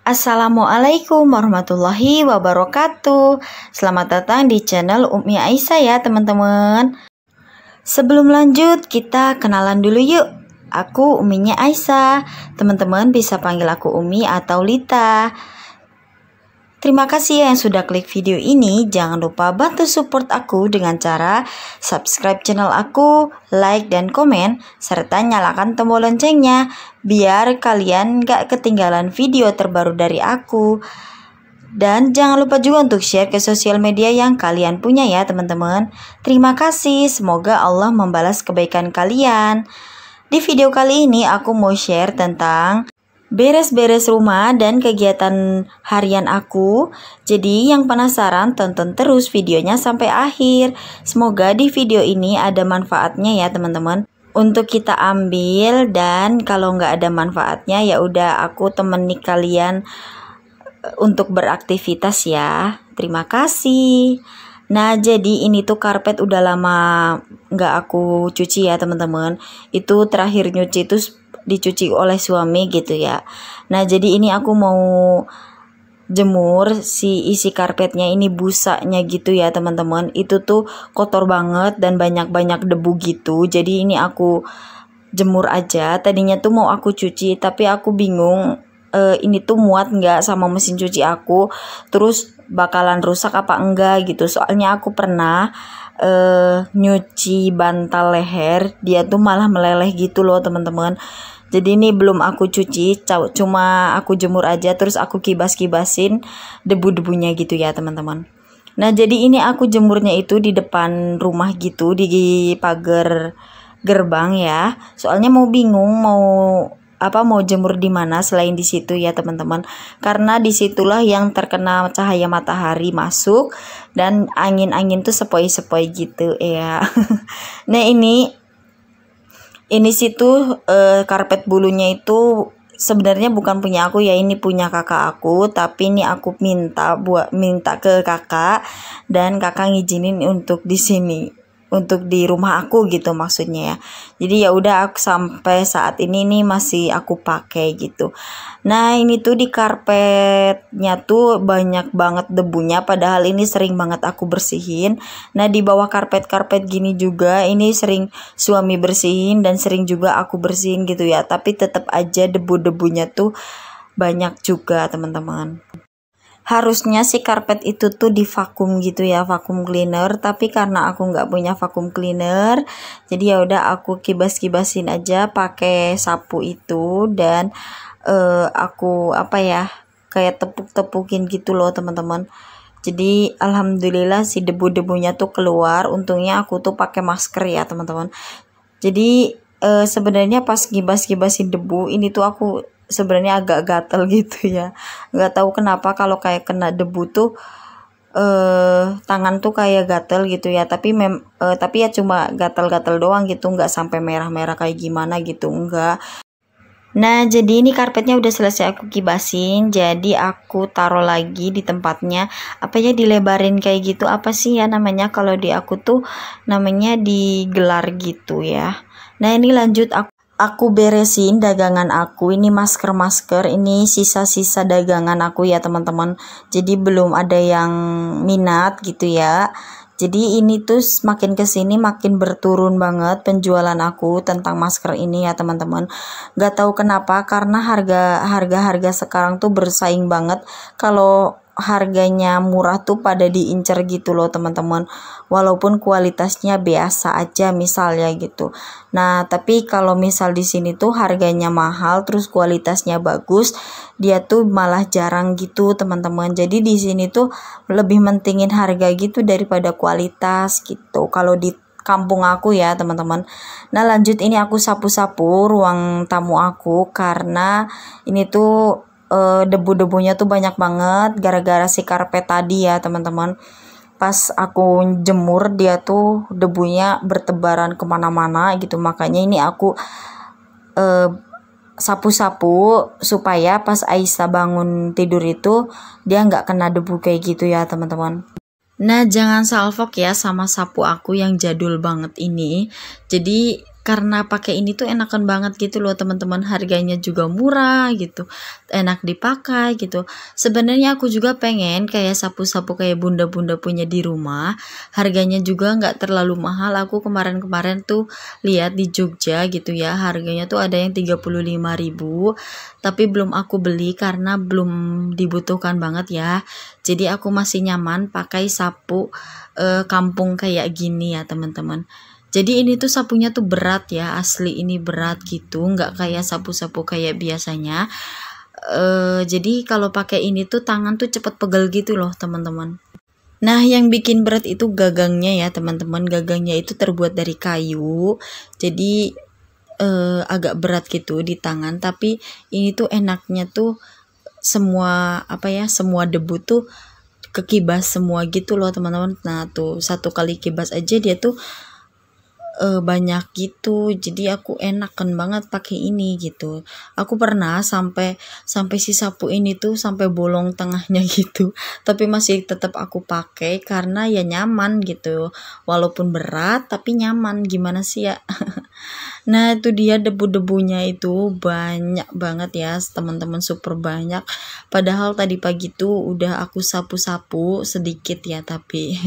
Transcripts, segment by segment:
Assalamualaikum warahmatullahi wabarakatuh. Selamat datang di channel Umi Aisyah ya teman-teman. Sebelum lanjut kita kenalan dulu yuk. Aku Uminya Aisyah. Teman-teman bisa panggil aku Umi atau Lita. Terima kasih yang sudah klik video ini. Jangan lupa bantu support aku dengan cara subscribe channel aku, like dan komen, serta nyalakan tombol loncengnya biar kalian gak ketinggalan video terbaru dari aku. Dan jangan lupa juga untuk share ke sosial media yang kalian punya ya teman-teman. Terima kasih, semoga Allah membalas kebaikan kalian. Di video kali ini aku mau share tentang beres-beres rumah dan kegiatan harian aku. Jadi yang penasaran tonton terus videonya sampai akhir. Semoga di video ini ada manfaatnya ya teman-teman untuk kita ambil, dan kalau nggak ada manfaatnya ya udah aku temani kalian untuk beraktivitas ya. Terima kasih. Nah jadi ini tuh karpet udah lama nggak aku cuci ya teman-teman. Itu terakhir nyuci itu dicuci oleh suami gitu ya. Nah jadi ini aku mau jemur si isi karpetnya, ini busanya gitu ya teman-teman. Itu tuh kotor banget dan banyak-banyak debu gitu. Jadi ini aku jemur aja. Tadinya tuh mau aku cuci tapi aku bingung ini tuh muat nggak sama mesin cuci aku, terus bakalan rusak apa enggak gitu. Soalnya aku pernah nyuci bantal leher, dia tuh malah meleleh gitu loh teman-teman. Jadi ini belum aku cuci, cuma aku jemur aja, terus aku kibas-kibasin debu-debunya gitu ya teman-teman. Nah jadi ini aku jemurnya itu di depan rumah gitu, di pagar gerbang ya. Soalnya mau bingung mau jemur di mana selain di situ ya teman-teman. Karena disitulah yang terkena cahaya matahari masuk dan angin-angin tuh sepoi-sepoi gitu ya. Nah ini situ karpet bulunya itu sebenarnya bukan punya aku ya, ini punya kakak aku, tapi ini aku minta ke kakak dan kakak ngizinin untuk di sini, untuk di rumah aku gitu maksudnya ya. Jadi ya udah sampai saat ini nih masih aku pakai gitu. Nah ini tuh di karpetnya tuh banyak banget debunya, padahal ini sering banget aku bersihin. Nah di bawah karpet-karpet gini juga ini sering suami bersihin dan sering juga aku bersihin gitu ya. Tapi tetap aja debu-debunya tuh banyak juga teman-teman. Harusnya si karpet itu tuh di vakum gitu ya, vakum cleaner, tapi karena aku nggak punya vakum cleaner, jadi ya udah aku kibas-kibasin aja pakai sapu itu, dan aku kayak tepuk-tepukin gitu loh teman-teman. Jadi alhamdulillah si debu-debunya tuh keluar. Untungnya aku tuh pakai masker ya teman-teman. Jadi sebenarnya pas gibas-gibasin debu ini tuh aku sebenarnya agak gatel gitu ya, nggak tahu kenapa kalau kayak kena debu tuh tangan tuh kayak gatel gitu ya, tapi ya cuma gatel-gatel doang gitu, nggak sampai merah-merah kayak gimana gitu, enggak. Nah jadi ini karpetnya udah selesai aku kibasin, jadi aku taruh lagi di tempatnya. Apa ya, dilebarin kayak gitu, apa sih ya namanya, kalau di aku tuh namanya digelar gitu ya. Nah ini lanjut aku beresin dagangan aku. Ini masker-masker, ini sisa-sisa dagangan aku ya teman-teman. Jadi belum ada yang minat gitu ya. Jadi ini tuh makin kesini makin berturun banget penjualan aku tentang masker ini ya teman-teman. Gak tahu kenapa, karena harga sekarang tuh bersaing banget. Kalau harganya murah tuh pada diincar gitu loh teman-teman, walaupun kualitasnya biasa aja misalnya gitu. Nah tapi kalau misal di sini tuh harganya mahal terus kualitasnya bagus, dia tuh malah jarang gitu teman-teman. Jadi di sini tuh lebih mentingin harga gitu daripada kualitas gitu kalau di kampung aku ya teman-teman. Nah lanjut ini aku sapu-sapu ruang tamu aku, karena ini tuh debu-debunya tuh banyak banget gara-gara si karpet tadi ya teman-teman. Pas aku jemur dia tuh debunya bertebaran kemana-mana gitu, makanya ini aku sapu-sapu supaya pas Aisyah bangun tidur itu dia nggak kena debu kayak gitu ya teman-teman. Nah jangan salfok ya sama sapu aku yang jadul banget ini. Jadi karena pakai ini tuh enakan banget gitu loh teman-teman, harganya juga murah gitu, enak dipakai gitu. Sebenarnya aku juga pengen kayak sapu-sapu kayak bunda-bunda punya di rumah, harganya juga nggak terlalu mahal. Aku kemarin-kemarin tuh lihat di Jogja gitu ya, harganya tuh ada yang 35.000, tapi belum aku beli karena belum dibutuhkan banget ya. Jadi aku masih nyaman pakai sapu kampung kayak gini ya teman-teman. Jadi ini tuh sapunya tuh berat ya, asli ini berat gitu, nggak kayak sapu-sapu kayak biasanya. Jadi kalau pakai ini tuh tangan tuh cepet pegel gitu loh teman-teman. Nah yang bikin berat itu gagangnya ya teman-teman, gagangnya itu terbuat dari kayu, jadi agak berat gitu di tangan. Tapi ini tuh enaknya tuh semua semua debu tuh kekibas semua gitu loh teman-teman. Nah tuh satu kali kibas aja dia tuh banyak gitu, jadi aku enakan banget pakai ini gitu. Aku pernah sampai si sapu ini tuh sampai bolong tengahnya gitu, tapi masih tetap aku pakai karena ya nyaman gitu, walaupun berat tapi nyaman, gimana sih ya. Nah itu dia, debu-debunya itu banyak banget ya teman-teman, super banyak. Padahal tadi pagi tuh udah aku sapu-sapu sedikit ya, tapi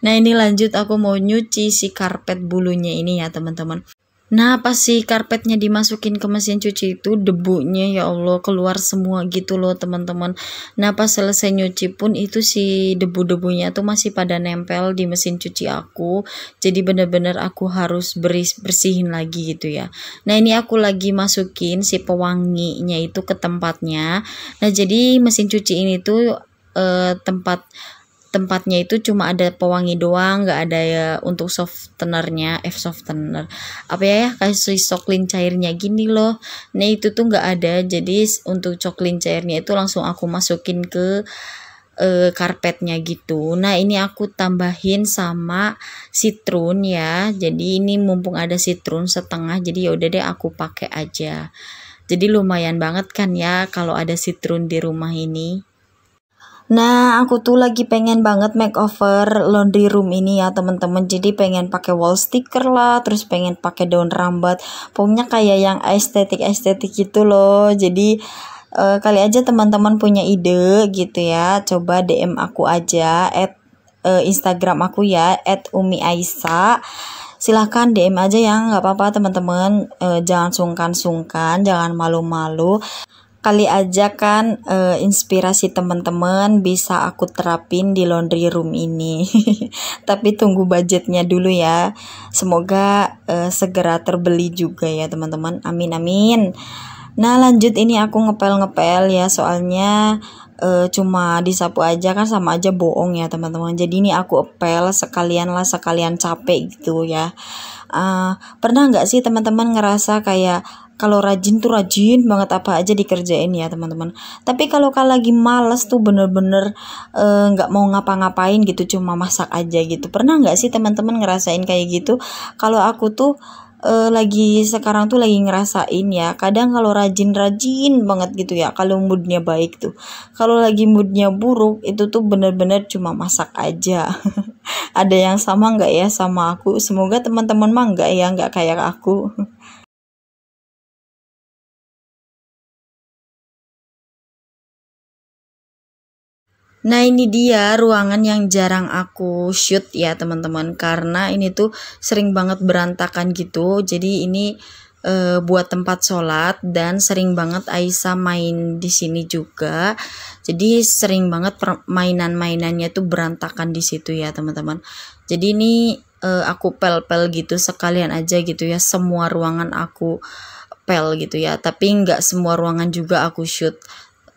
nah ini lanjut aku mau nyuci si karpet bulunya ini ya teman-teman. Nah pas si karpetnya dimasukin ke mesin cuci itu, debunya ya Allah keluar semua gitu loh teman-teman. Nah pas selesai nyuci pun itu si debu-debunya tuh masih pada nempel di mesin cuci aku. Jadi bener-bener aku harus bersihin lagi gitu ya. Nah ini aku lagi masukin si pewanginya itu tempatnya. Nah jadi mesin cuci ini tuh tempatnya itu cuma ada pewangi doang, nggak ada ya untuk softenernya, softener apa ya, kasih coklin cairnya gini loh. Nah itu tuh nggak ada, jadi untuk coklin cairnya itu langsung aku masukin ke karpetnya gitu. Nah ini aku tambahin sama citrun ya, jadi ini mumpung ada citrun setengah, jadi yaudah deh aku pakai aja. Jadi lumayan banget kan ya kalau ada citrun di rumah ini. Nah, aku tuh lagi pengen banget makeover laundry room ini ya teman-teman. Jadi pengen pakai wall sticker lah, terus pengen pakai daun rambat. Pokoknya kayak yang estetik-estetik gitu loh. Jadi kali aja teman-teman punya ide gitu ya. Coba DM aku aja Instagram aku ya @umi_aisa. Silahkan DM aja ya, nggak apa-apa teman-teman. Jangan sungkan-sungkan, jangan malu-malu. Kali aja kan inspirasi teman-teman bisa aku terapin di laundry room ini. Tapi tunggu budgetnya dulu ya. Semoga segera terbeli juga ya teman-teman. Amin amin. Nah lanjut, ini aku ngepel-ngepel ya, soalnya cuma disapu aja kan sama aja bohong ya teman-teman. Jadi ini aku epel sekalian capek gitu ya. Pernah nggak sih teman-teman ngerasa kayak kalau rajin tuh rajin banget, apa aja dikerjain ya teman-teman. Tapi kalau lagi males tuh bener-bener nggak mau ngapa-ngapain gitu, cuma masak aja gitu. Pernah nggak sih teman-teman ngerasain kayak gitu? Kalau aku tuh lagi sekarang tuh lagi ngerasain ya. Kadang kalau rajin-rajin banget gitu ya, kalau moodnya baik tuh. Kalau lagi moodnya buruk itu tuh bener-bener cuma masak aja. Ada yang sama nggak ya sama aku? Semoga teman-teman mah nggak ya, nggak kayak aku. Nah ini dia ruangan yang jarang aku shoot ya teman-teman, karena ini tuh sering banget berantakan gitu. Jadi ini buat tempat sholat, dan sering banget Aisyah main di sini juga. Jadi sering banget mainan-mainannya tuh berantakan di situ ya teman-teman. Jadi ini aku pel-pel gitu sekalian aja gitu ya, semua ruangan aku pel gitu ya. Tapi nggak semua ruangan juga aku shoot,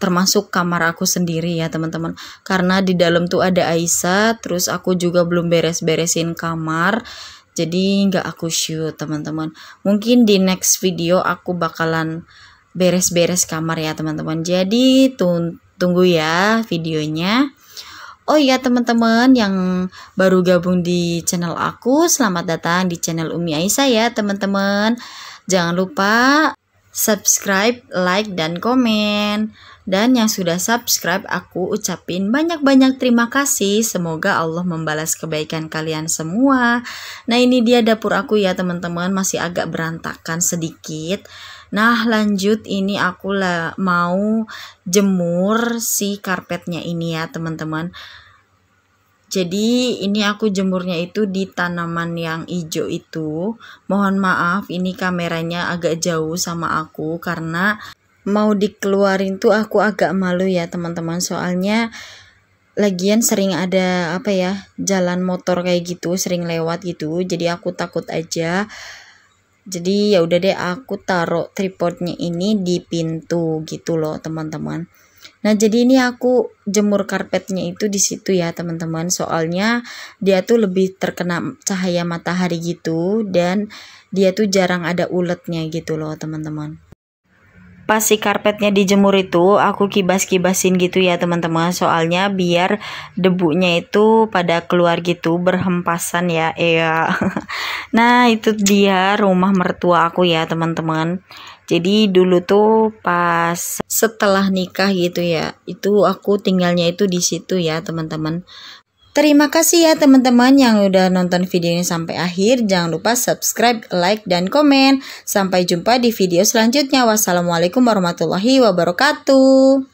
termasuk kamar aku sendiri ya teman-teman, karena di dalam tuh ada Aisyah, terus aku juga belum beres-beresin kamar, jadi nggak aku shoot teman-teman. Mungkin di next video aku bakalan beres-beres kamar ya teman-teman, jadi tunggu ya videonya. Oh iya teman-teman yang baru gabung di channel aku, selamat datang di channel Umi Aisa ya teman-teman. Jangan lupa subscribe, like, dan komen. Dan yang sudah subscribe aku ucapin banyak-banyak terima kasih. Semoga Allah membalas kebaikan kalian semua. Nah, ini dia dapur aku ya teman-teman, masih agak berantakan sedikit. Nah, lanjut, ini aku mau jemur si karpetnya ini ya teman-teman. Jadi ini aku jemurnya itu di tanaman yang hijau itu. Mohon maaf ini kameranya agak jauh sama aku karena mau dikeluarin tuh aku agak malu ya teman-teman, soalnya lagian sering ada jalan motor kayak gitu, sering lewat gitu, jadi aku takut aja. Jadi ya udah deh, aku taruh tripodnya ini di pintu gitu loh teman-teman. Nah, jadi ini aku jemur karpetnya itu di situ ya teman-teman, soalnya dia tuh lebih terkena cahaya matahari gitu, dan dia tuh jarang ada uletnya gitu loh teman-teman. Pas si karpetnya dijemur itu aku kibas-kibasin gitu ya teman-teman, soalnya biar debunya itu pada keluar gitu berhempasan ya. Nah, itu dia rumah mertua aku ya teman-teman. Jadi dulu tuh pas setelah nikah gitu ya, itu aku tinggalnya itu di situ ya teman-teman. Terima kasih ya teman-teman yang udah nonton video ini sampai akhir. Jangan lupa subscribe, like, dan komen. Sampai jumpa di video selanjutnya. Wassalamualaikum warahmatullahi wabarakatuh.